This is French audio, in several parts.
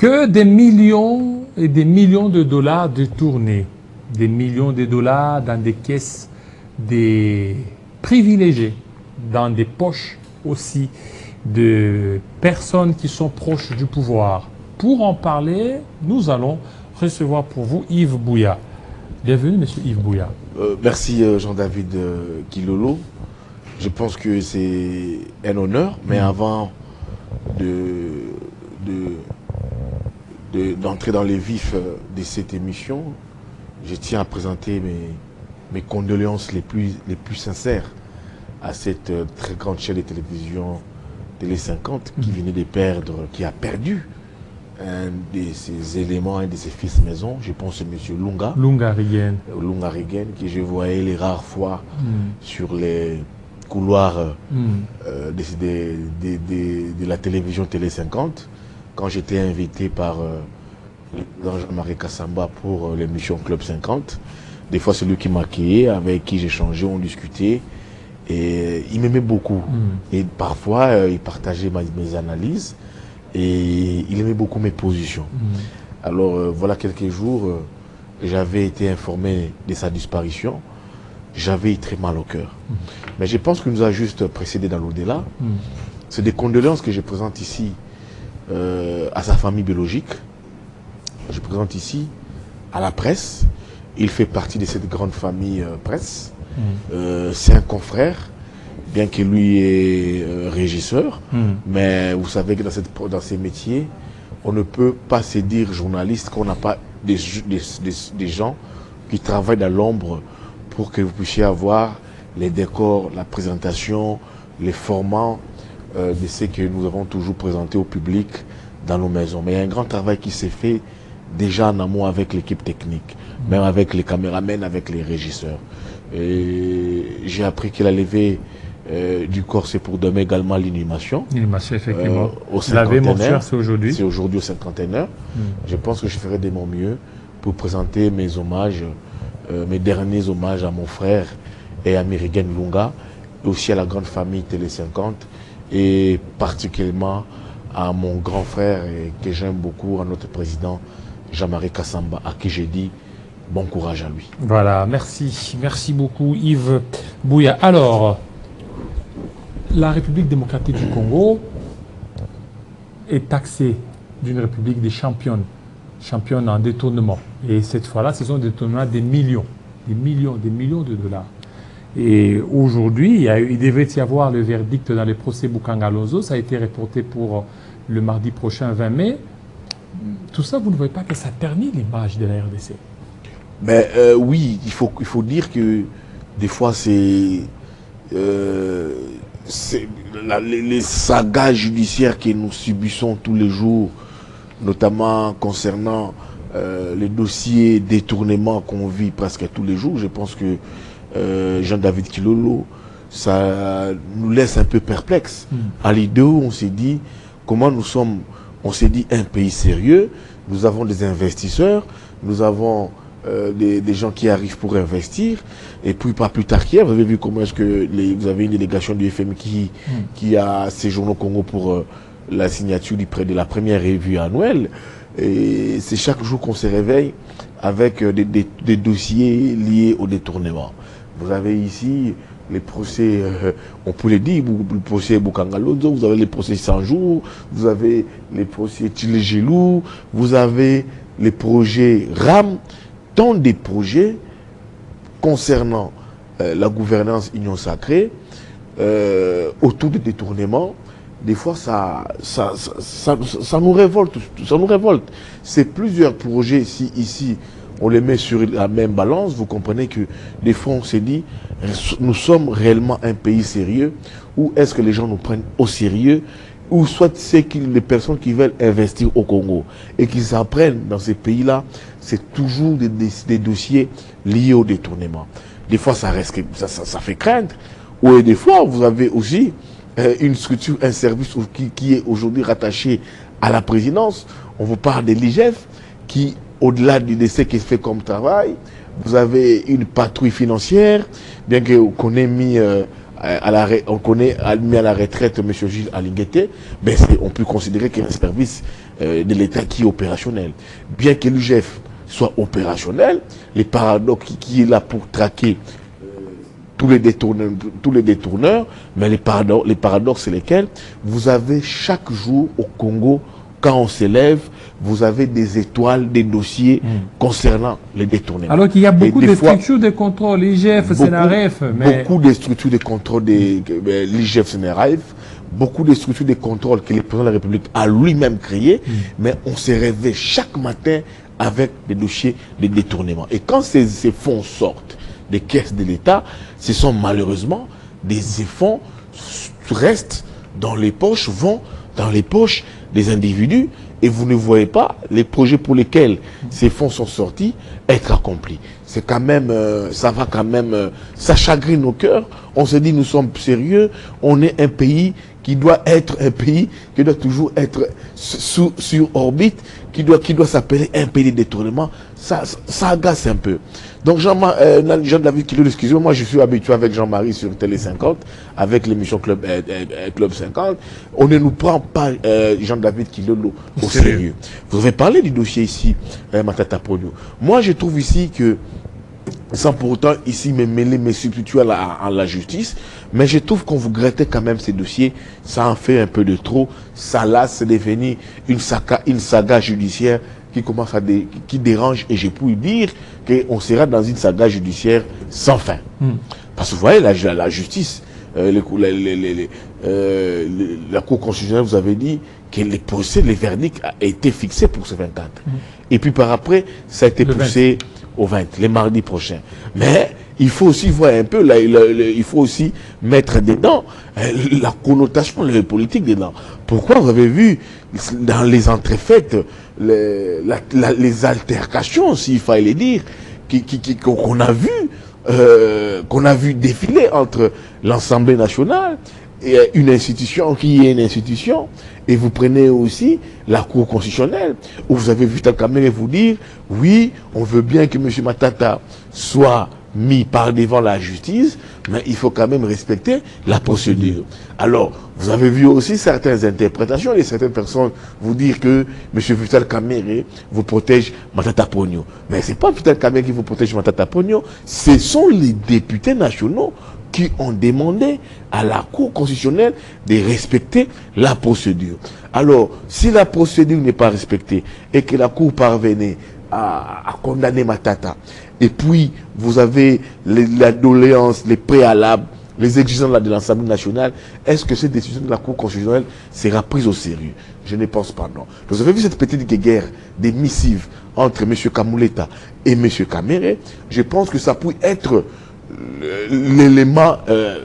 Que des millions et des millions de dollars détournés, des millions de dollars dans des caisses des privilégiés, dans des poches aussi de personnes qui sont proches du pouvoir. Pour en parler, nous allons recevoir pour vous Yves Bouya. Bienvenue, monsieur Yves Bouya. Merci Jean-David Kilolo. Je pense que c'est un honneur, mais avant d'entrer dans les vifs de cette émission, je tiens à présenter mes condoléances les plus sincères à cette très grande chaîne de télévision Télé 50 qui a perdu un de ses éléments, un de ses fils maison. Je pense à M. Lunga Rigen, que je voyais les rares fois sur les couloirs de la télévision Télé 50, quand j'étais invité par Jean-Marie Kassamba pour l'émission Club 50. Des fois, c'est lui qui m'a accueilli, avec qui j'échangeais, on discutait. Et il m'aimait beaucoup. Et parfois, il partageait mes analyses et il aimait beaucoup mes positions. Alors, voilà quelques jours, j'avais été informé de sa disparition. J'avais très mal au cœur. Mais je pense qu'il nous a juste précédé dans l'au-delà. C'est des condoléances que je présente ici à sa famille biologique. Je présente ici à la presse. Il fait partie de cette grande famille presse. C'est un confrère, bien que lui est régisseur. Mais vous savez que dans ces métiers, on ne peut pas se dire journaliste qu'on n'a pas des gens qui travaillent dans l'ombre pour que vous puissiez avoir les décors, la présentation, les formats de ce que nous avons toujours présenté au public dans nos maisons. Mais il y a un grand travail qui s'est fait déjà en amont avec l'équipe technique, même avec les caméramens, avec les régisseurs. J'ai appris qu'il a levé du corps, c'est pour demain également l'inhumation. L'inhumation, effectivement. Au cinquantenaire. C'est aujourd'hui. C'est aujourd'hui au cinquantenaire. Je pense que je ferai de mon mieux pour présenter mes hommages, mes derniers hommages à mon frère et à Mirigen Lunga, et aussi à la grande famille Télé 50, et particulièrement à mon grand frère et que j'aime beaucoup, à notre président Jean-Marie Kassamba, à qui j'ai dit bon courage à lui. Voilà, merci. Merci beaucoup Yves Bouya. Alors, la République démocratique du Congo est taxée d'une république des championnes en détournement. Et cette fois-là, ce sont des détournements des millions de dollars. Et aujourd'hui, il devait y avoir le verdict dans les procès Boukangalonzo. Ça a été reporté pour le mardi prochain, 20 mai. Tout ça, vous ne voyez pas que ça ternit l'image de la RDC? Mais oui, il faut dire que des fois, c'est les sagas judiciaires que nous subissons tous les jours, notamment concernant les dossiers détournement qu'on vit presque tous les jours. Je pense que Jean-David Kilolo, ça nous laisse un peu perplexes. À l'idée où on s'est dit, comment nous sommes, on s'est dit un pays sérieux, nous avons des investisseurs, nous avons des gens qui arrivent pour investir, et puis pas plus tard qu'hier, vous avez vu comment est-ce que vous avez une délégation du FMI qui a séjourné au Congo pour la signature de la première revue annuelle. Et c'est chaque jour qu'on se réveille avec des dossiers liés au détournement. Vous avez ici les procès, on peut le dire, le procès Boukangalonzo, vous avez les procès 100 jours, vous avez les procès Tilé-Gelou, vous avez les projets RAM, tant des projets concernant la gouvernance Union Sacrée, autour des détournements. Des fois, ça nous révolte. Ça nous révolte. C'est plusieurs projets. Si ici, on les met sur la même balance, vous comprenez que des fois, on s'est dit, nous sommes réellement un pays sérieux, ou est-ce que les gens nous prennent au sérieux, ou soit c'est les personnes qui veulent investir au Congo et qui s'apprennent dans ces pays-là, c'est toujours des dossiers liés au détournement. Des fois, ça fait craindre. Ou des fois, vous avez aussi une structure, un service qui est aujourd'hui rattaché à la présidence. On vous parle de l'IGF, qui, au-delà du décès qu'il fait comme travail, vous avez une patrouille financière, bien qu'on ait mis on connaît admis à la retraite M. Gilles Alinguete, ben on peut considérer qu'il y a un service de l'État qui est opérationnel. Bien que l'UGF soit opérationnel, les paradoxes qui est là pour traquer tous les détourneurs, mais les paradoxes, c'est lesquels? Vous avez chaque jour au Congo, quand on s'élève, vous avez des étoiles, des dossiers concernant les détournements. Alors qu'il y a beaucoup de structures de contrôle, l'IGF, CNRF. Beaucoup de structures de contrôle de l'IGF, CNRF, beaucoup de structures de contrôle que le président de la République a lui-même créées, mais on se réveille chaque matin avec des dossiers de détournement. Et quand ces fonds sortent des caisses de l'État, ce sont malheureusement des fonds qui restent dans les poches, vont dans les poches des individus, et vous ne voyez pas les projets pour lesquels ces fonds sont sortis être accomplis. C'est quand même, ça va quand même, ça chagrine nos cœurs. On se dit, nous sommes sérieux, on est un pays qui doit être un pays, qui doit toujours être sur orbite, qui doit s'appeler un pays de détournement. Ça agace un peu. Donc Jean-David Kilolo, excusez-moi, moi je suis habitué avec Jean-Marie sur Télé 50, avec l'émission Club 50. On ne nous prend pas Jean-David Kilolo au sérieux. Vous avez parlé du dossier ici, Matata Ponyo. Moi je trouve ici que, sans pour autant ici me mêler, me substituer à la justice, mais je trouve qu'on vous grattait quand même ces dossiers, ça en fait un peu de trop, ça là c'est devenu une saga judiciaire qui commence qui dérange, et je peux dire qu'on sera dans une saga judiciaire sans fin. Parce que vous voyez, la justice, la Cour constitutionnelle vous avait dit que les procès, les verdicts a été fixés pour ce 24. Et puis par après, ça a été poussé au 20, les mardis prochains. Mais il faut aussi voir un peu, il faut aussi mettre dedans la connotation politique dedans. Pourquoi vous avez vu dans les entrefaites, les altercations, s'il fallait les dire, qu'on a vu défiler entre l'Assemblée nationale et une institution qui est une institution, et vous prenez aussi la Cour constitutionnelle, où vous avez vu Vital Kamerhe vous dire, oui, on veut bien que M. Matata soit mis par devant la justice, mais il faut quand même respecter la procédure. Alors, vous avez vu aussi certaines interprétations et certaines personnes vous dire que M. Vital Kamerhe vous protège Matata Ponyo. Mais ce n'est pas Vital Kamerhe qui vous protège Matata Ponyo, ce sont les députés nationaux qui ont demandé à la Cour constitutionnelle de respecter la procédure. Alors, si la procédure n'est pas respectée et que la Cour parvenait à condamner Matata, et puis vous avez la doléance, les préalables, les exigences de l'Assemblée nationale, est-ce que cette décision de la Cour constitutionnelle sera prise au sérieux? Je ne pense pas, non. Vous avez vu cette petite guerre des missives entre M. Kamuleta et M. Kamerhe. Je pense que ça peut être l'élément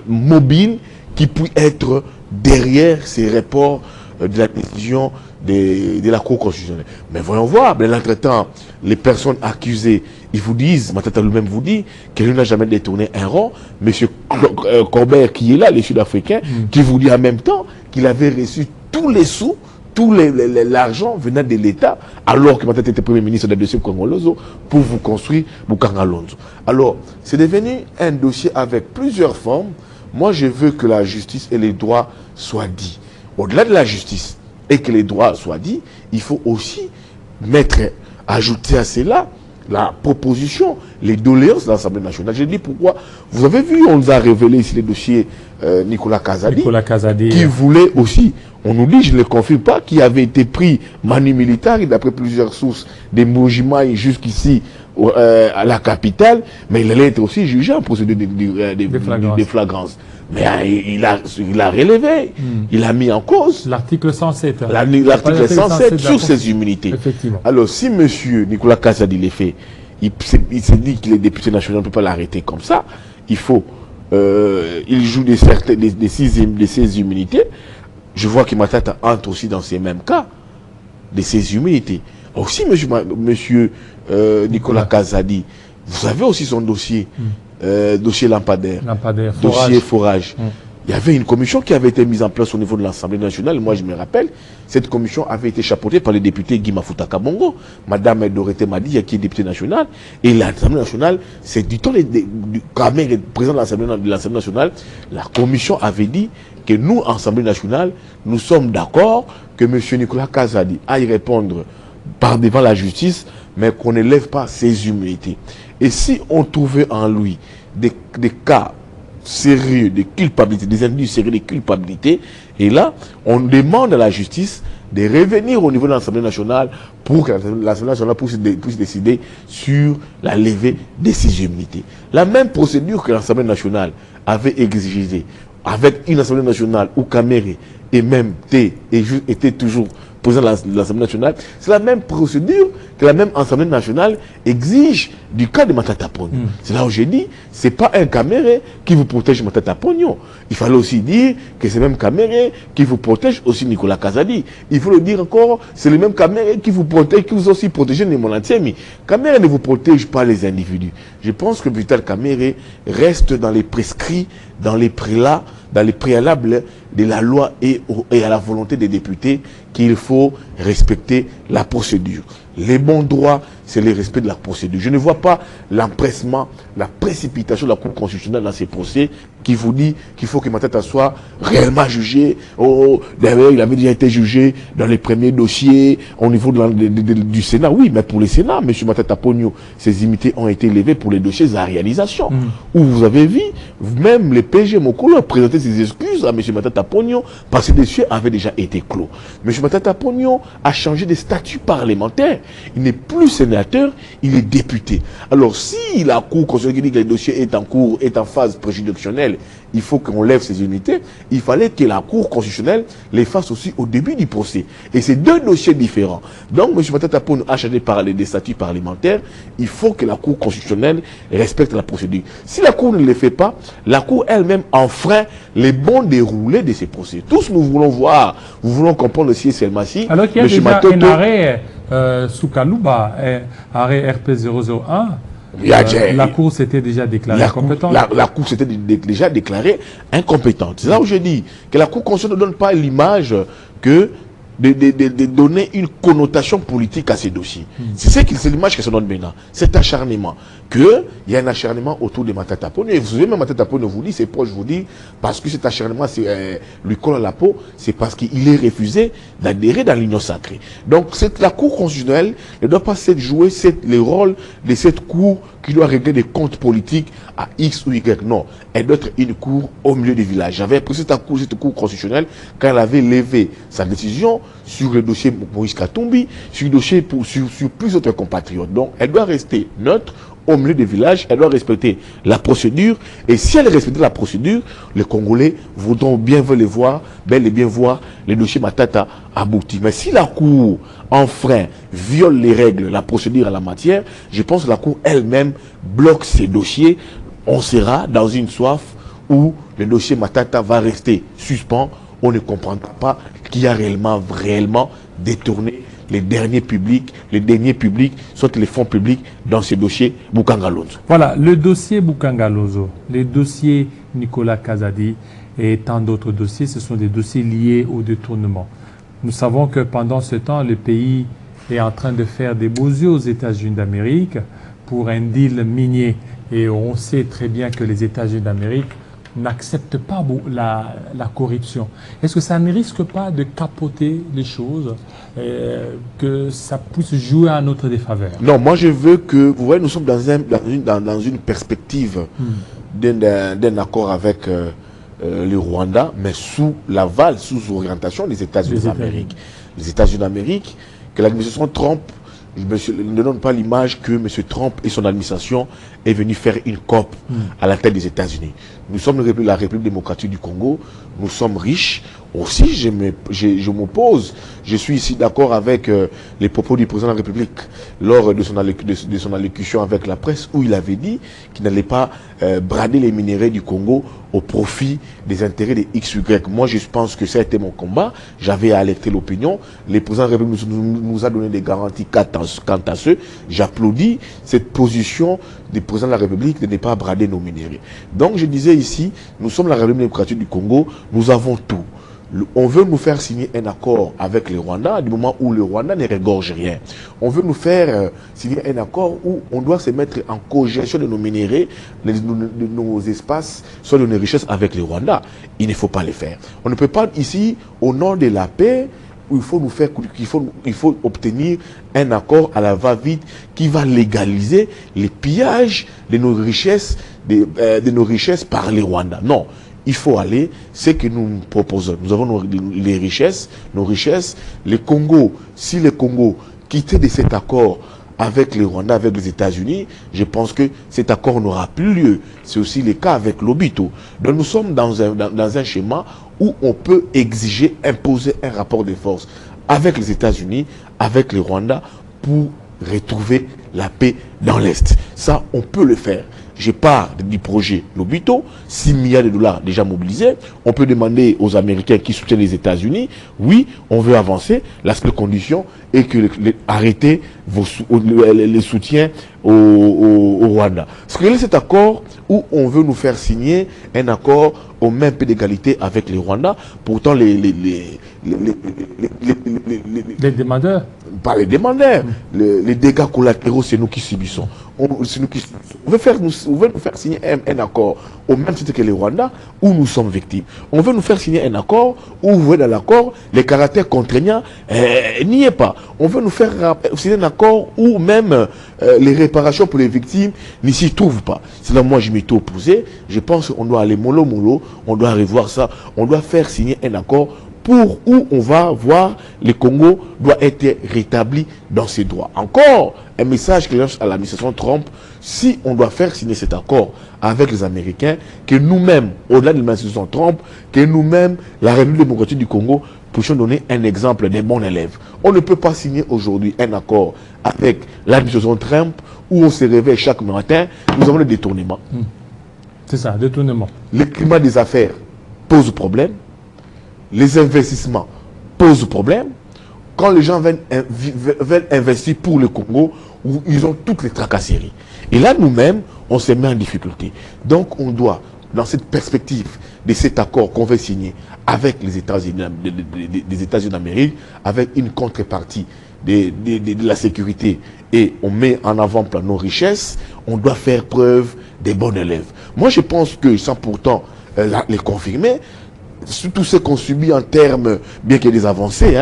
mobile qui peut être derrière ces rapports de la décision de la Cour constitutionnelle. Mais voyons voir, l'entretemps, les personnes accusées, ils vous disent, Matata lui-même vous dit, qu'elle n'a jamais détourné un rond. M. Corbert qui est là, les Sud-Africains, qui vous dit en même temps qu'il avait reçu tous les sous, tout l'argent venant de l'État, alors que Matata était Premier ministre de la dossier Congolozo, pour vous construire Bukangalonzo. Alors, c'est devenu un dossier avec plusieurs formes. Moi, je veux que la justice et les droits soient dits. Au-delà de la justice et que les droits soient dits, il faut aussi ajouter à cela la proposition, les doléances de l'Assemblée nationale. J'ai dit pourquoi. Vous avez vu, on nous a révélé ici les dossiers Nicolas Kazadi, qui voulait aussi, on nous dit, je ne le confirme pas, qui avait été pris manu militaire, d'après plusieurs sources, des Moujimaï jusqu'ici à la capitale, mais il allait être aussi jugé en procédure de flagrance. Mais il a relevé, il a mis en cause l'article 107. L'article 107 sur ses immunités. Alors, si M. Nicolas Kazadi les fait, il s'est dit que les députés nationaux ne peuvent pas l'arrêter comme ça. Il faut, il joue de ses immunités. Je vois que Matata entre aussi dans ces mêmes cas de ses immunités. Aussi, monsieur Nicolas Kazadi, vous avez aussi son dossier. Dossier lampadaire, dossier forage. il y avait une commission qui avait été mise en place au niveau de l'Assemblée nationale. Moi, je me rappelle, cette commission avait été chapeautée par le député Guy Mafuta Kabongo, Madame Dorothée Madi, qui est députée nationale. Et l'Assemblée nationale, c'est du temps quand même le président de l'Assemblée nationale, la commission avait dit que nous, Assemblée nationale, nous sommes d'accord que M. Nicolas Kazadi aille répondre par devant la justice, mais qu'on n'élève pas ses humilités. Et si on trouvait en lui des cas sérieux de culpabilité, des indices sérieux de culpabilité, et là, on demande à la justice de revenir au niveau de l'Assemblée nationale pour que l'Assemblée nationale puisse décider sur la levée de ses immunités. La même procédure que l'Assemblée nationale avait exigée avec une Assemblée nationale où Kamere et même était toujours président de l'Assemblée nationale, c'est la même procédure que la même Assemblée nationale exige du cas de Matata Pognon. C'est là où j'ai dit, c'est pas un Kamere qui vous protège Matata Pognon. Il fallait aussi dire que c'est même Kamere qui vous protège aussi Nicolas Kazadi. Il faut le dire encore, c'est le même Kamere qui vous protège, qui vous aussi protégé Némona Ntiemi. Kamere ne vous protège pas les individus. Je pense que Vital Kamere reste dans les prescrits, dans les prélats, dans les préalables de la loi et à la volonté des députés qu'il faut respecter la procédure. Les bons droits, c'est le respect de la procédure. Je ne vois pas l'empressement, la précipitation de la Cour constitutionnelle dans ces procès qui vous dit qu'il faut que Matata soit réellement jugé. Oh, d'ailleurs, il avait déjà été jugé dans les premiers dossiers au niveau du Sénat. Oui, mais pour le Sénat, M. Matata Pognon, ses immunités ont été levées pour les dossiers à réalisation. Où vous avez vu, même les PG Mokolo ont présenté ses excuses à M. Matata Pognon parce que les dossiers avaient déjà été clos. M. Matata Pognon a changé de statut parlementaire. Il n'est plus sénateur, il est député. Alors, si la Cour constitutionnelle dit que le dossier est en cours, est en phase préjudicielle, il faut qu'on lève ses unités, il fallait que la Cour constitutionnelle les fasse aussi au début du procès. Et c'est deux dossiers différents. Donc, M. Matata Pognon a changé des statuts parlementaires, il faut que la Cour constitutionnelle respecte la procédure. Si la Cour ne le fait pas, la Cour elle-même enfreint les bons déroulés de ces procès. Tous nous voulons voir, nous voulons comprendre aussi Selmassi. Alors qu'il y a déjà un arrêt sous Kalouba, arrêt RP 001. La Cour s'était déjà déclarée incompétente. La Cour s'était déjà déclarée incompétente. C'est là où je dis que la Cour constitutionnelle ne donne pas l'image que de donner une connotation politique à ces dossiers. C'est l'image que ça donne maintenant. Cet acharnement. Qu'il y a un acharnement autour de Matata Pognon. Et vous savez, même Matata Pognon vous dit, ses proches vous disent, parce que cet acharnement lui colle à la peau, c'est parce qu'il est refusé d'adhérer dans l'union sacrée. Donc, la Cour constitutionnelle ne doit pas jouer le rôle de cette Cour qui doit régler des comptes politiques à X ou Y. Non, elle doit être une Cour au milieu du village. J'avais apprécié cette Cour constitutionnelle quand elle avait levé sa décision sur le dossier Maurice Katumbi, sur le dossier sur plus d'autres compatriotes. Donc, elle doit rester neutre au milieu des villages, elle doit respecter la procédure. Et si elle respecte la procédure, les Congolais voudront bien voir les dossiers Matata aboutir. Mais si la Cour enfreint, viole les règles, la procédure en la matière, je pense que la Cour elle-même bloque ces dossiers. On sera dans une soif où le dossier Matata va rester suspens. On ne comprendra pas qui a réellement détourné les derniers publics, soit les fonds publics dans ces dossiers Bukanga Lonzo. Voilà, le dossier Bukanga Lonzo, les dossiers Nicolas Kazadi et tant d'autres dossiers, ce sont des dossiers liés au détournement. Nous savons que pendant ce temps, le pays est en train de faire des beaux yeux aux États-Unis d'Amérique pour un deal minier. Et on sait très bien que les États-Unis d'Amérique n'acceptent pas la corruption. Est-ce que ça ne risque pas de capoter les choses, que ça puisse jouer à notre défaveur? Non, moi je veux que, vous voyez, nous sommes dans une perspective d'un accord avec le Rwanda, mais sous l'aval, sous orientation des États-Unis d'Amérique. Les États-Unis d'Amérique, que l'administration Trump ne donne pas l'image que M. Trump et son administration est venu faire une COP à la tête des États-Unis. Nous sommes la République démocratique du Congo, nous sommes riches, aussi, je m'oppose. Je suis ici d'accord avec les propos du président de la République lors de son allocution avec la presse, où il avait dit qu'il n'allait pas brader les minéraux du Congo au profit des intérêts des XY. Moi, je pense que ça a été mon combat. J'avais alerté l'opinion. Le président de la République nous a donné des garanties quant à ce. J'applaudis cette position du président de la République de ne pas brader nos minéraux. Donc, je disais ici, nous sommes la République démocratique du Congo, nous avons tout. On veut nous faire signer un accord avec le Rwanda du moment où le Rwanda ne régorge rien. On veut nous faire signer un accord où on doit se mettre en cogestion de nos minéraux, de nos espaces, soit de nos richesses avec le Rwanda. Il ne faut pas le faire. On ne peut pas ici, au nom de la paix, où il faut obtenir un accord à la va-vite qui va légaliser les pillages de nos richesses, de nos richesses par les Rwandais. Non. Il faut aller, ce que nous proposons. Nous avons les richesses, nos richesses. Le Congo, si le Congo quittait de cet accord avec les Rwandais, avec les États-Unis, je pense que cet accord n'aura plus lieu. C'est aussi le cas avec l'Obito. Donc nous sommes dans un schéma où on peut exiger, imposer un rapport de force avec les États-Unis, avec les Rwandais, pour retrouver la paix dans l'Est. Ça, on peut le faire. Je pars du projet Lobito, 6 milliards de dollars déjà mobilisés. On peut demander aux Américains qui soutiennent les États-Unis, oui, on veut avancer. La seule condition est que arrêtez les soutiens au Rwanda. Parce que cet accord où on veut nous faire signer un accord au même peu d'égalité avec les Rwandais, pourtant les demandeurs. Pas les demandeurs. Les dégâts collatéraux, c'est nous qui subissons. On veut nous faire signer un accord au même titre que les Rwandais où nous sommes victimes. On veut nous faire signer un accord où, vous voyez dans l'accord, les caractères contraignants n'y est pas. On veut nous faire signer un accord où même les réparations pour les victimes n'y s'y trouvent pas. C'est là moi je m'étais opposé. Je pense qu'on doit aller mollo, on doit revoir ça. On doit faire signer un accord pour où on va voir le Congo doit être rétabli dans ses droits. Encore un message que lance à l'administration Trump, si on doit faire signer cet accord avec les Américains, que nous-mêmes, au-delà de l'administration Trump, que nous-mêmes, la République démocratique du Congo, puissions donner un exemple des bons élèves. On ne peut pas signer aujourd'hui un accord avec l'administration Trump où on se réveille chaque matin, nous avons le détournement. C'est ça, détournement. Le climat des affaires pose problème. Les investissements posent problème. Quand les gens veulent investir pour le Congo, où ils ont toutes les tracasseries. Et là, nous-mêmes, on se met en difficulté. Donc, on doit, dans cette perspective de cet accord qu'on veut signer avec les États-Unis des États-Unis d'Amérique, avec une contrepartie de la sécurité, et on met en avant-plan nos richesses, on doit faire preuve des bons élèves. Moi, je pense que, sans pourtant les confirmer, tout ce qu'on subit en termes, bien qu'il y ait des avancées,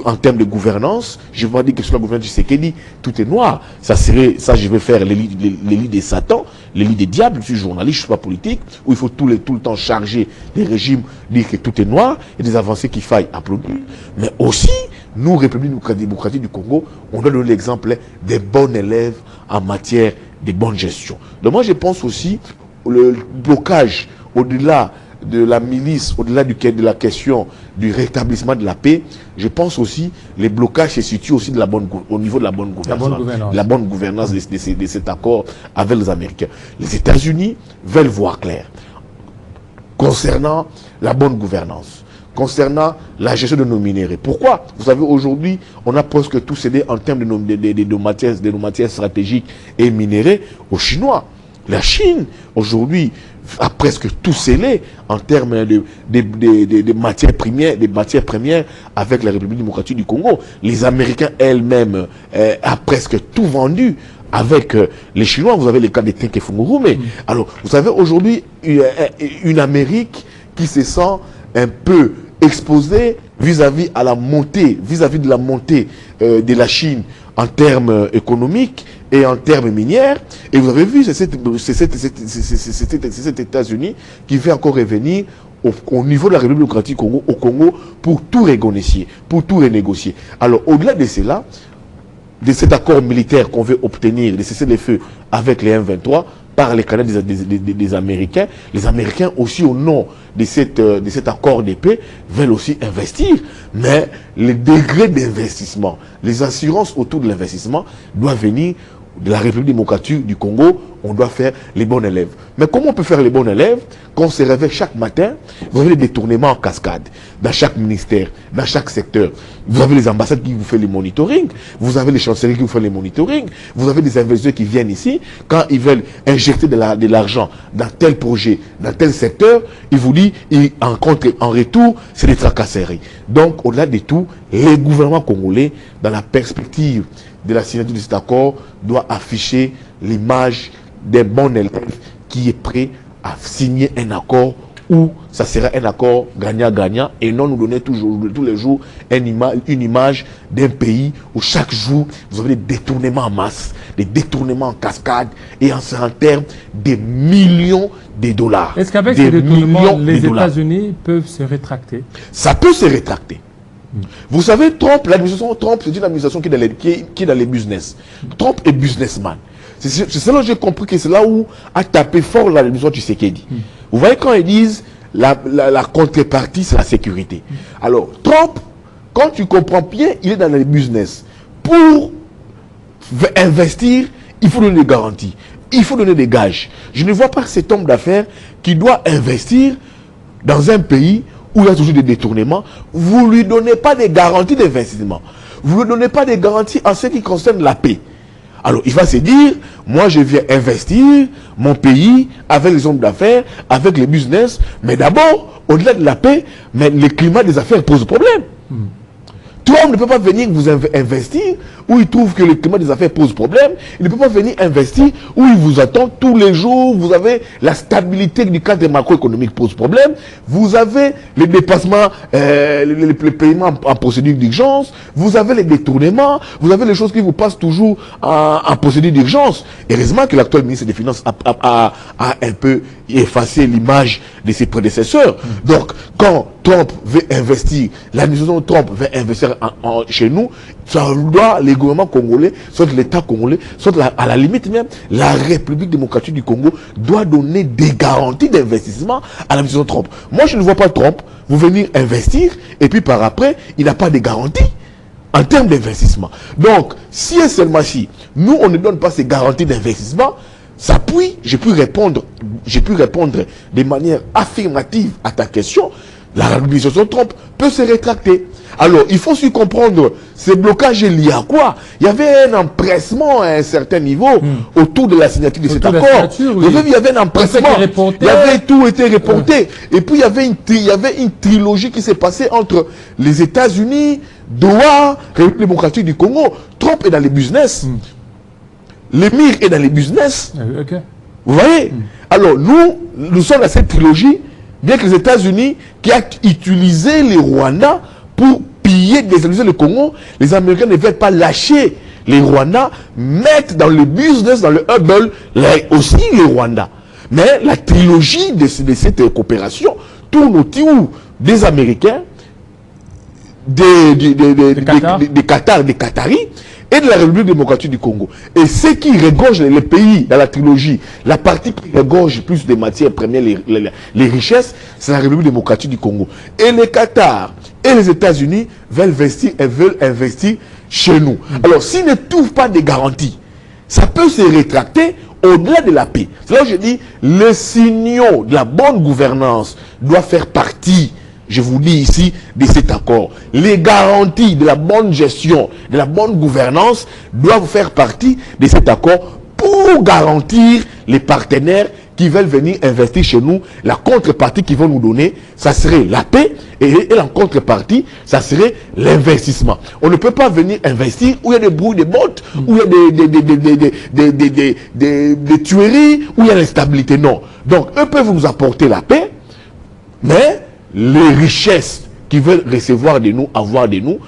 en termes de gouvernance, je ne vais pas dire que sur la gouvernance du Tshisekedi, tout est noir. Ça, je vais faire les lits des Satan, les lits des diables. Je suis journaliste, je ne suis pas politique, où il faut tout le temps charger les régimes, dire que tout est noir, et des avancées qu'il faille applaudir. Mais aussi, nous, République démocratique du Congo, on doit donner l'exemple des bons élèves en matière de bonne gestion. Donc moi, je pense aussi, le blocage au-delà de la milice, au-delà de la question du rétablissement de la paix, je pense aussi les blocages se situent aussi au niveau de la bonne gouvernance. La bonne gouvernance de cet accord avec les Américains. Les États-Unis veulent voir clair concernant la bonne gouvernance, concernant la gestion de nos minéraux. Pourquoi? Vous savez, aujourd'hui, on a presque tout cédé en termes de nos matières stratégiques et minéraux aux Chinois. La Chine, aujourd'hui, a presque tout scellé en termes de matières premières avec la République démocratique du Congo. Les Américains elles-mêmes a presque tout vendu avec les Chinois. Vous avez le cas de Tenke Fungurume. Alors, vous savez, aujourd'hui, une Amérique qui se sent un peu exposée vis-à-vis de la montée de la Chine en termes économiques et en termes minières. Et vous avez vu, c'est cet États-Unis qui fait encore revenir au niveau de la République démocratique au Congo pour tout renégocier, Alors, au-delà de cela, de cet accord militaire qu'on veut obtenir, de cesser les feux avec les M23, par les canaux des Américains. Les Américains aussi, au nom de cet accord de paix, veulent aussi investir. Mais le degré d'investissement, les assurances autour de l'investissement doivent venir de la République démocratique du Congo. On doit faire les bons élèves. Mais comment on peut faire les bons élèves quand on se réveille chaque matin? Vous avez des détournements en cascade dans chaque ministère, dans chaque secteur. Vous avez les ambassades qui vous font les monitoring, vous avez les chancelleries qui vous font les monitoring, vous avez des investisseurs qui viennent ici, quand ils veulent injecter de l'argent dans tel projet, dans tel secteur, ils vous disent, en retour, c'est des tracasseries. Donc, au-delà de tout, les gouvernements congolais, dans la perspective de la signature de cet accord, doit afficher l'image d'un bon élève qui est prêt à signer un accord où ça sera un accord gagnant-gagnant et non nous donner tous les jours une image d'un pays où chaque jour vous avez des détournements en masse, des détournements en cascade et en termes de millions de dollars. Est-ce qu'avec ces détournements, les États-Unis peuvent se rétracter? Ça peut se rétracter. Vous savez, l'administration Trump, c'est une administration qui est dans les business. Trump est businessman. C'est cela que j'ai compris que c'est là où a tapé fort l'administration Tshisekedi. Vous voyez quand ils disent la contrepartie, c'est la sécurité. Alors, Trump, quand tu comprends bien, il est dans les business. Pour investir, il faut donner des garanties. Il faut donner des gages. Je ne vois pas cet homme d'affaires qui doit investir dans un pays où il y a toujours des détournements. Vous ne lui donnez pas des garanties d'investissement. Vous ne lui donnez pas des garanties en ce qui concerne la paix. Alors, il va se dire, moi, je viens investir mon pays avec les hommes d'affaires, avec les business, mais d'abord, au-delà de la paix, mais le climat des affaires pose problème. Trump ne peut pas venir vous investir où il trouve que le climat des affaires pose problème. Il ne peut pas venir investir où il vous attend tous les jours. Vous avez la stabilité du cadre macroéconomique pose problème. Vous avez les dépassements, les paiements en procédure d'urgence. Vous avez les détournements. Vous avez les choses qui vous passent toujours en procédure d'urgence. Heureusement que l'actuel ministre des Finances a un peu effacé l'image de ses prédécesseurs. Donc, quand Trump veut investir, l'administration Trump veut investir chez nous, ça doit les gouvernements congolais, soit l'État congolais, soit à la limite même, la République démocratique du Congo doit donner des garanties d'investissement à l'administration Trump. Moi, je ne vois pas Trump vous venir investir et puis par après, il n'a pas de garanties en termes d'investissement. Donc, si et seulement si nous, on ne donne pas ces garanties d'investissement, ça puis, j'ai pu répondre de manière affirmative à ta question. La administration Trump peut se rétracter. Alors, il faut aussi comprendre, ces blocages liés à quoi? Il y avait un empressement à un certain niveau autour de la signature de cet accord. Il y avait un empressement. Il y avait tout été reporté. Et puis, il y avait une trilogie qui s'est passée entre les États-Unis, Doha, République démocratique du Congo. Trump est dans les business. L'émir est dans les business. Vous voyez? Alors, nous sommes dans cette trilogie. Bien que les États-Unis, qui ont utilisé les Rwandais pour piller, déstabiliser le Congo, les Américains ne veulent pas lâcher les Rwandais, mettre dans le business, dans le hubble, aussi les Rwandais. Mais la trilogie de cette coopération tourne autour des Américains, des Qataris, et de la République démocratique du Congo. Et ce qui regorge les pays dans la trilogie, la partie qui regorge plus des matières premières, les richesses, c'est la République démocratique du Congo. Et les Qatar et les États-Unis veulent investir chez nous. Alors, s'ils ne trouvent pas de garanties, ça peut se rétracter au-delà de la paix. C'est là où je dis, les signaux de la bonne gouvernance doivent faire partie, je vous dis ici, de cet accord. Les garanties de la bonne gestion, de la bonne gouvernance doivent faire partie de cet accord pour garantir les partenaires qui veulent venir investir chez nous. La contrepartie qu'ils vont nous donner, ça serait la paix et la contrepartie, ça serait l'investissement. On ne peut pas venir investir où il y a des bruits de bottes, où il y a des tueries, où il y a l'instabilité. Non. Donc, eux peuvent nous apporter la paix, mais les richesses qu'ils veulent recevoir de nous, avoir de nous,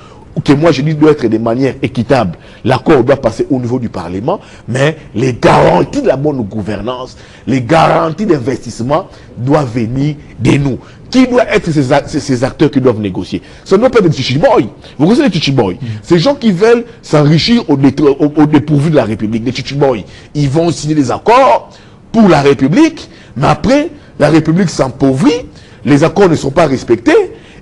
que moi je dis doit être de manière équitable. L'accord doit passer au niveau du Parlement, mais les garanties de la bonne gouvernance, les garanties d'investissement doivent venir de nous. Qui doit être ces acteurs qui doivent négocier? Ce ne doit pas être des Chichiboy. Vous connaissez les Chichiboy? Ces gens qui veulent s'enrichir au dépourvu de la République, les Chichiboy. Ils vont signer des accords pour la République, mais après, la République s'appauvrit, les accords ne sont pas respectés,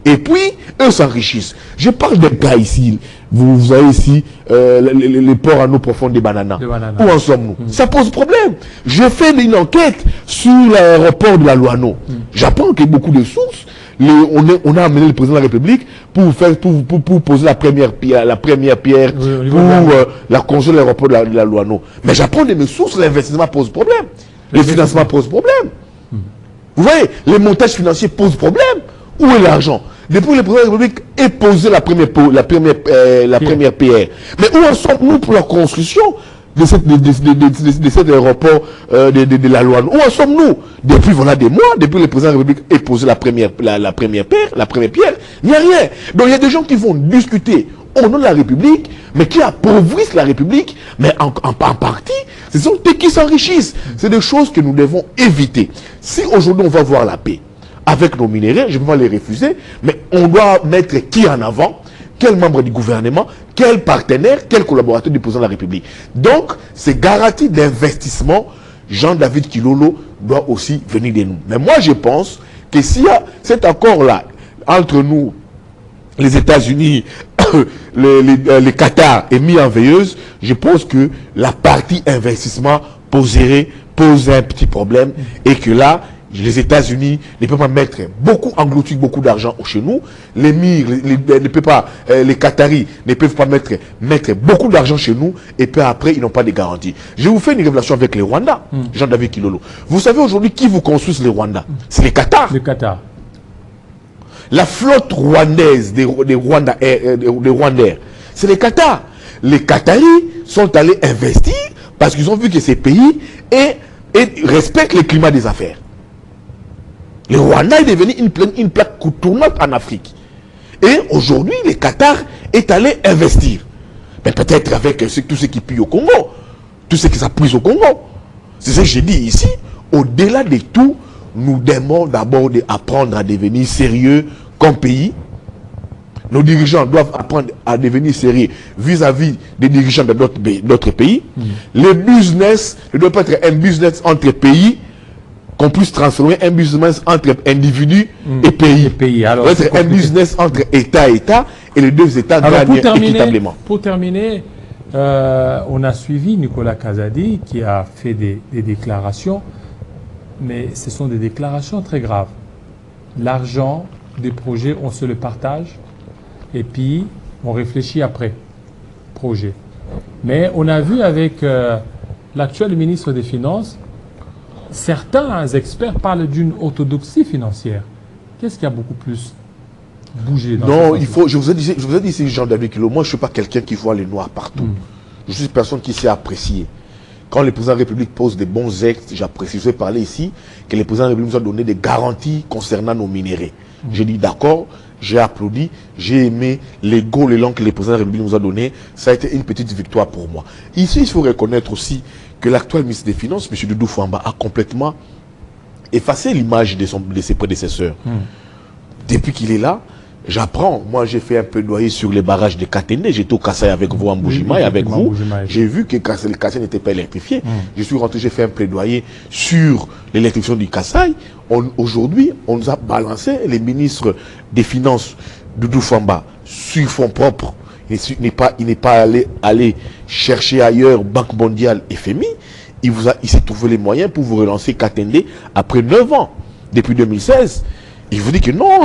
et puis, eux s'enrichissent. Je parle d'un cas ici, vous avez ici les ports en eau profonde des bananas. Où en sommes-nous? Ça pose problème. Je fais une enquête sur l'aéroport de la Loano. J'apprends qu'il y a beaucoup de sources. On a amené le président de la République pour poser la première pierre pour la construction de l'aéroport de la Loano. Mais j'apprends de mes sources, l'investissement pose problème. Le financement pose problème. Vous voyez, les montages financiers posent problème. Où est l'argent? Depuis que le président de la République ait posé la première pierre. Mais où en sommes-nous pour la construction de cet aéroport de la Loano? Où en sommes-nous? Depuis voilà des mois, depuis que le président de la République ait posé la première pierre, il n'y a rien. Donc il y a des gens qui vont discuter au nom de la République, mais qui appauvrissent la République, mais en partie, ce sont eux qui s'enrichissent. C'est des choses que nous devons éviter. Si aujourd'hui on va voir la paix avec nos minéraux, je ne peux pas les refuser, mais on doit mettre qui en avant, quel membre du gouvernement, quel partenaire, quel collaborateur du président de la République. Donc, ces garanties d'investissement, Jean-David Kilolo doit aussi venir de nous. Mais moi, je pense que s'il y a cet accord-là entre nous, les États-Unis, les Qatar et mis en veilleuse, je pense que la partie investissement pose un petit problème et que là, les États-Unis ne peuvent pas engloutir beaucoup d'argent chez nous. Les Qataris ne peuvent pas mettre beaucoup d'argent chez nous et puis après, ils n'ont pas de garantie. Je vous fais une révélation avec les Rwandais, Jean-David Kilolo. Vous savez aujourd'hui qui vous construisent les Rwandais? C'est les Qatar. Le Qatar. La flotte rwandaise des Rwandais, c'est les Qatar. Les Qataris sont allés investir parce qu'ils ont vu que ces pays respectent le climat des affaires. Le Rwanda est devenu une plaque tournante en Afrique. Et aujourd'hui, le Qatar est allé investir. Mais peut-être avec tout ce qui pue au Congo, tout ce qui s'appuie au Congo. C'est ce que j'ai dit ici. Au-delà de tout, nous devons d'abord apprendre à devenir sérieux comme pays. Nos dirigeants doivent apprendre à devenir sérieux vis-à-vis des dirigeants de d'autres pays. Le business ne doit pas être un business entre pays, qu'on puisse transformer un business entre individus et pays. Alors, c'est un business entre État et État, et les deux États gagnent équitablement. Pour terminer, on a suivi Nicolas Kazadi qui a fait des déclarations, mais ce sont des déclarations très graves. L'argent des projets, on se le partage, et puis on réfléchit après. Projet. Mais on a vu avec l'actuel ministre des Finances, certains experts parlent d'une orthodoxie financière. Qu'est-ce qui a beaucoup plus bougé dans Non, je vous ai dit ici, Jean-David Kilolo, moi je ne suis pas quelqu'un qui voit les noirs partout. Je suis une personne qui sait apprécier. Quand le président de la République pose des bons actes, j'apprécie. Je vais parler ici que le président de la République nous a donné des garanties concernant nos minéraux. J'ai dit d'accord, j'ai applaudi, j'ai aimé l'élan que le président de la République nous a donné. Ça a été une petite victoire pour moi. Ici, il faut reconnaître aussi que l'actuel ministre des Finances, M. Doudou Fouamba, a complètement effacé l'image de ses prédécesseurs. Depuis qu'il est là, j'apprends. Moi, j'ai fait un plaidoyer sur les barrages de Katende. J'étais au Kassai avec vous, en Boujima, et avec vous. J'ai vu que le Kassai n'était pas électrifié. Je suis rentré, j'ai fait un plaidoyer sur l'électrification du Kassai. Aujourd'hui, on nous a balancé les ministres des Finances, Doudou Fouamba, sur fonds propres. Il n'est pas allé chercher ailleurs Banque mondiale, FMI. Il s'est trouvé les moyens pour vous relancer Katende après 9 ans. Depuis 2016, il vous dit que non,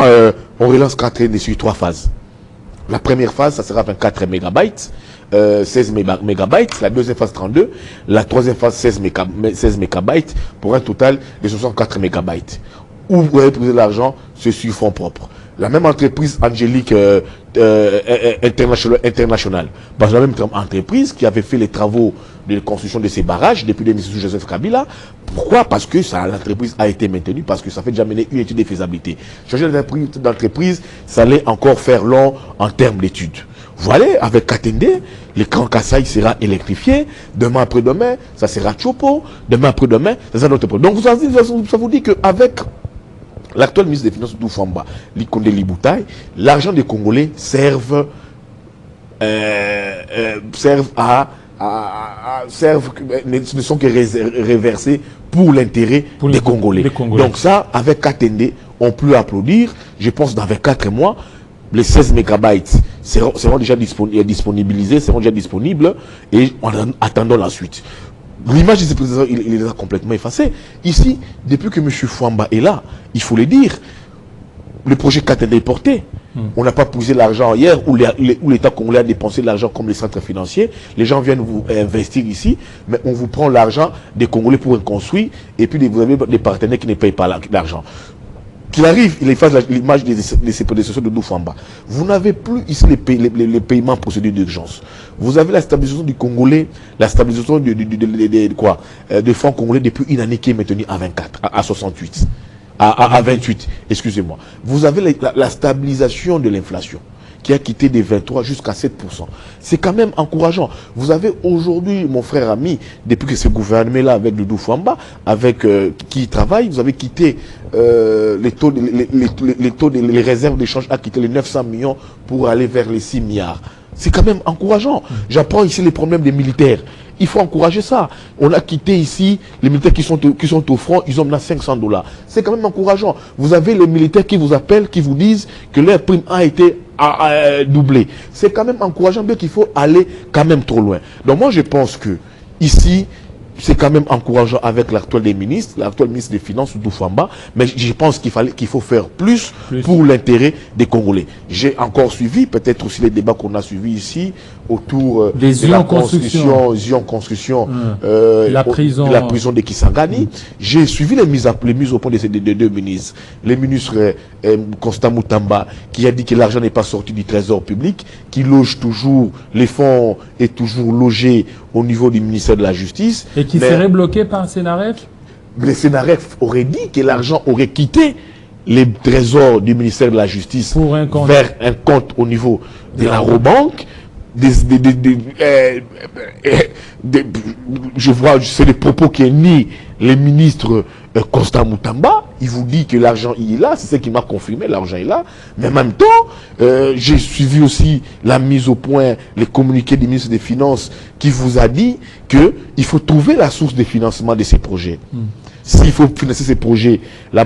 on relance Katende sur 3 phases. La première phase, ça sera 24 mégabytes, 16 mégabytes. La deuxième phase, 32. La troisième phase, 16 mégabytes pour un total de 64 mégabytes. Où vous allez poser l'argent, c'est sur fonds propres. La même entreprise Angélique internationale, parce que la même entreprise qui avait fait les travaux de construction de ces barrages depuis 2016 sous Joseph Kabila. Pourquoi? Parce que l'entreprise a été maintenue, parce que ça fait déjà mener une étude de faisabilité. Changer d'entreprise, ça allait encore faire long en termes d'études. Voilà, avec Katende, le Grand Kassai sera électrifié. Demain après-demain, ça sera Chopo. Demain après-demain, ça sera notre problème. Donc ça vous dit qu'avec l'actuel ministre des Finances, Doufamba, Likonde Liboutai, l'argent des Congolais serve à servent, ne sont que réversés pour l'intérêt des Congolais. Donc ça, avec Katende, on peut applaudir. Je pense dans 24 mois, les 16 mégabytes seront déjà disponibilisés, seront déjà disponibles, et en attendant la suite. L'image de ce président, il les a complètement effacés. Ici, depuis que M. Fouamba est là, il faut le dire, le projet Katende est porté. On n'a pas posé l'argent hier où l'État congolais a dépensé l'argent comme les centres financiers. Les gens viennent vous investir ici, mais on vous prend l'argent des Congolais pour construire, et puis vous avez des partenaires qui ne payent pas l'argent. Qu'il arrive, il efface l'image de ses prédécesseurs de Doufamba. Vous n'avez plus ici les paiements procédures d'urgence. Vous avez la stabilisation du Congolais, la stabilisation de fonds congolais depuis une année qui est maintenue à 24, à 68. À 28, excusez-moi. Vous avez la stabilisation de l'inflation qui a quitté des 23 jusqu'à 7%. C'est quand même encourageant. Vous avez aujourd'hui, mon frère ami, depuis que ce gouvernement-là, avec Doudou Fouamba, avec qui travaille, vous avez quitté les réserves d'échange, a quitté les 900 millions pour aller vers les 6 milliards. C'est quand même encourageant. J'apprends ici les problèmes des militaires. Il faut encourager ça. On a quitté ici les militaires qui sont au front, ils ont maintenant $500. C'est quand même encourageant. Vous avez les militaires qui vous appellent, qui vous disent que leur prime a été doublée. C'est quand même encourageant, bien qu'il faut aller quand même trop loin. Donc moi je pense que ici, c'est quand même encourageant avec l'actuel ministre des Finances, Doufamba, mais je pense qu'il faut faire plus pour l'intérêt des Congolais. J'ai encore suivi, peut-être aussi les débats qu'on a suivis ici, autour de la construction, la prison de Kisangani. J'ai suivi les mises au point de ces deux ministres. Le ministre Constant Moutamba, qui a dit que l'argent n'est pas sorti du trésor public, qui loge toujours, les fonds est toujours logé au niveau du ministère de la Justice. Et qui serait bloqué par Sénaref? Le Sénaref aurait dit que l'argent aurait quitté les trésors du ministère de la Justice vers un compte au niveau de la Robank. Je vois, c'est les propos qui est ni les ministres Constant Moutamba. Il vous dit que l'argent il est là, c'est ce qui m'a confirmé, l'argent est là. Mais en même temps, j'ai suivi aussi la mise au point, les communiqués du ministre des Finances qui vous a dit qu'il faut trouver la source de financement de ces projets. S'il faut financer ces projets, la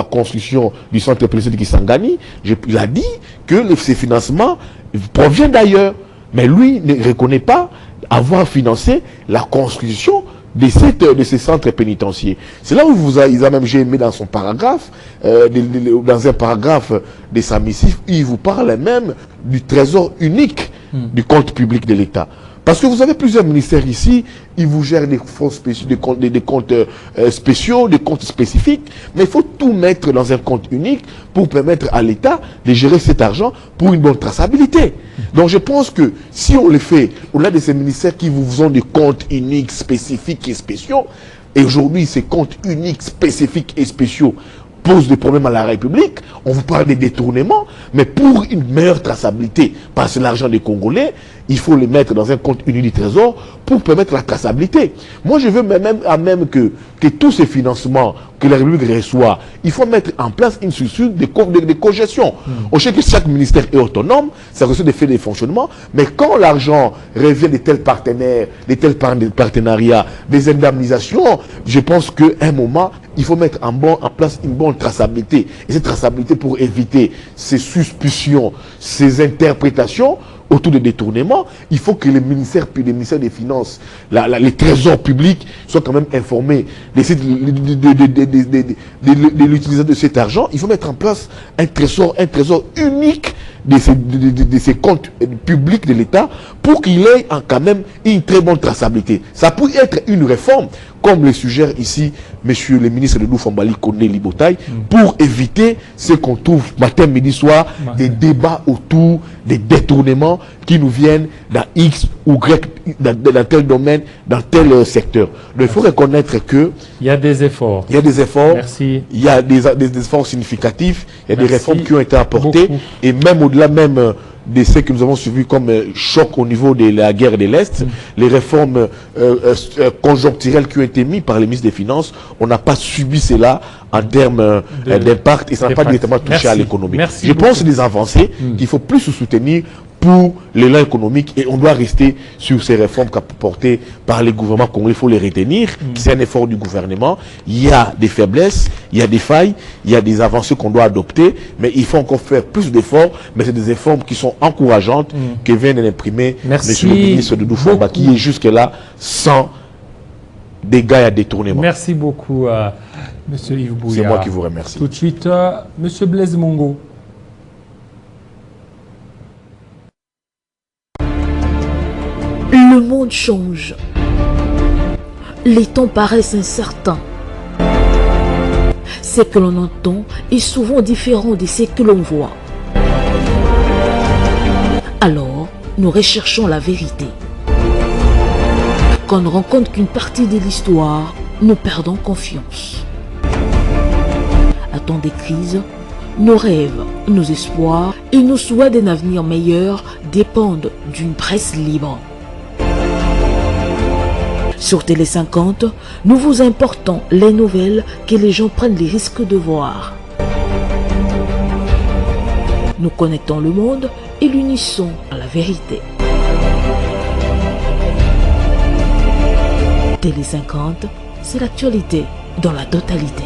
construction du centre président de Kisangani, il a dit que ces financements proviennent d'ailleurs. Mais lui ne reconnaît pas avoir financé la construction de ces centres pénitentiaires. C'est là où il a même aimé dans son paragraphe, dans un paragraphe de sa missive, il vous parle même du trésor unique du compte public de l'État. Parce que vous avez plusieurs ministères ici, ils vous gèrent des fonds spéciaux, des comptes spéciaux, des comptes spécifiques, mais il faut tout mettre dans un compte unique pour permettre à l'État de gérer cet argent pour une bonne traçabilité. Donc je pense que si on le fait, on a de ces ministères qui vous ont des comptes uniques, spécifiques et spéciaux, et aujourd'hui ces comptes uniques, spécifiques et spéciaux pose des problèmes à la République, on vous parle des détournements, mais pour une meilleure traçabilité, parce que l'argent des Congolais, il faut les mettre dans un compte unique du Trésor pour permettre la traçabilité. Moi, je veux même que tous ces financements que la République reçoit, il faut mettre en place une structure de cogestion. On sait que chaque ministère est autonome, ça reçoit des faits de fonctionnement, mais quand l'argent revient de tels partenaires, de tels partenariats, des indemnisations, je pense qu'à un moment, il faut mettre en place une bonne traçabilité. Et cette traçabilité pour éviter ces suspicions, ces interprétations autour des détournements, il faut que les ministères des Finances, les trésors publics soient quand même informés de l'utilisation de cet argent. Il faut mettre en place un trésor unique de ces comptes publics de l'État pour qu'il ait quand même une très bonne traçabilité. Ça peut être une réforme, comme le suggère ici monsieur le ministre de Doufambali Kondé Libotaï, pour éviter ce qu'on trouve matin, midi, soir, des débats autour des détournements qui nous viennent dans X ou Y, dans tel domaine, dans tel secteur. Donc il faut reconnaître que il y a des efforts. Il y a des efforts. Merci. Il y a des efforts significatifs. Il y a des réformes qui ont été apportées. Et même au-delà même de ce que nous avons suivi comme choc au niveau de la guerre de l'Est, les réformes conjoncturelles qui ont été mises par les ministres des Finances, on n'a pas subi cela en termes d'impact et ça n'a pas directement touché à l'économie. Je pense des avancées qu'il faut plus soutenir pour l'élan économique et on doit rester sur ces réformes portées par les gouvernements congolais. Il faut les retenir. C'est un effort du gouvernement. Il y a des faiblesses, il y a des failles, il y a des avancées qu'on doit adopter, mais il faut encore faire plus d'efforts. Mais c'est des efforts qui sont encourageantes que vient de l'imprimer Monsieur le ministre Doudou Fomba, qui est jusque-là sans dégâts et détournements. Merci beaucoup, Monsieur Yves Bouya. C'est moi qui vous remercie. Tout de suite, Monsieur Blaise Mongo. Le monde change. Les temps paraissent incertains. Ce que l'on entend est souvent différent de ce que l'on voit. Alors, nous recherchons la vérité. Quand on ne rencontre qu'une partie de l'histoire, nous perdons confiance. À temps des crises, nos rêves, nos espoirs et nos souhaits d'un avenir meilleur dépendent d'une presse libre. Sur Télé 50, nous vous importons les nouvelles que les gens prennent les risques de voir. Nous connectons le monde et l'unissons à la vérité. Télé 50, c'est l'actualité dans la totalité.